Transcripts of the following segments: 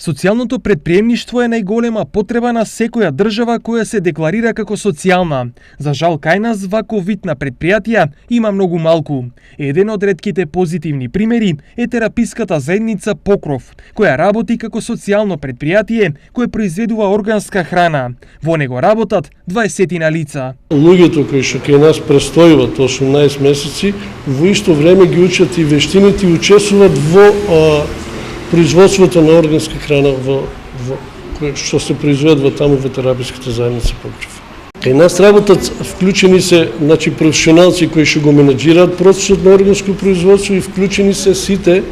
Социјалното предприемништво е најголема потреба на секоја држава која се декларира како социјална. За жал кај нас ваков вид на предпријатија има многу малку. Еден од ретките позитивни примери е тераписката заедница Покров, која работи како социјално предпријатие кое произведува органска храна. Во него работат 20 лица. Луѓето кои што кај нас престојуваат 18 месеци, во исто време ги учат и вештините и учествуваат во производството на органска храна што се произведува таму во тераписката заедница Покров. Кај нас работат вклучени се професионалци кои што го менаџираат процесот на органско производство и вклучени се сите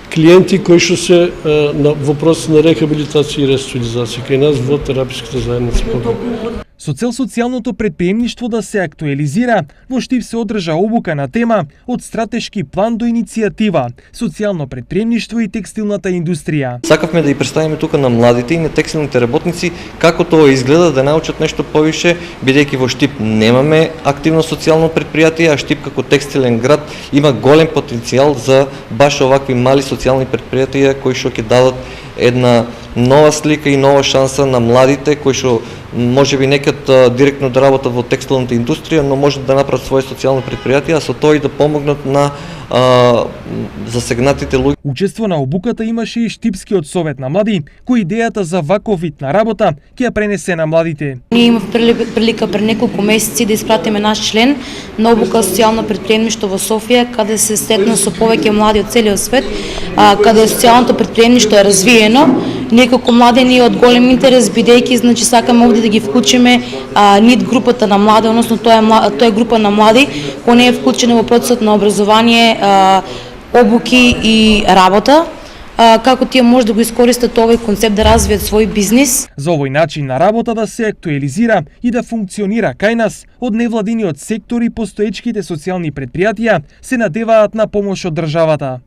клиенти кои што се во процес на рехабилитација и ресоциализација кај нас во тераписката заедница Покров. Со цел социјалното предприемништво да се актуализира, во Штип се одржа обука на тема од стратешки план до иницијатива, социјално предприемништво и текстилната индустрија. Сакавме да ги представиме тука на младите и на текстилните работници како тоа изгледа, да научат нешто повише, бидејќи во Штип немаме активно социјално предпријатие, а Штип како текстилен град има голем потенцијал за баш овакви мали социјални предпријатија кои што ќе дадат една нова слика и нова шанса на младите кои што можеби некад директно да работат во текстилната индустрија, но можат да направат своје социјално предпријатие, а со тоа и да помогнат на засегнатите луѓе. Учество на обуката имаше и Штипскиот совет на млади, кој идејата за ваков вид на работа ќе ја пренесе на младите. Ние имав прилика пред неколку месеци да испратиме наш член на обука социјално предприемништво во Софија, каде се стекна со повеќе млади од целиот свет, каде социјалното предприемништво е развиено. Неколку млади ни од голем интерес, бидејќи сакаме овде да ги вклучиме нит групата на млади, односно тоа е група на млади која не е вклучена во процесот на образование, обуки и работа, како тие може да го искористат овој концепт да развијат свој бизнис. За овој начин на работа да се актуализира и да функционира кај нас, од невладиниот сектор и постоечките социјални предпријатија се надеваат на помош од државата.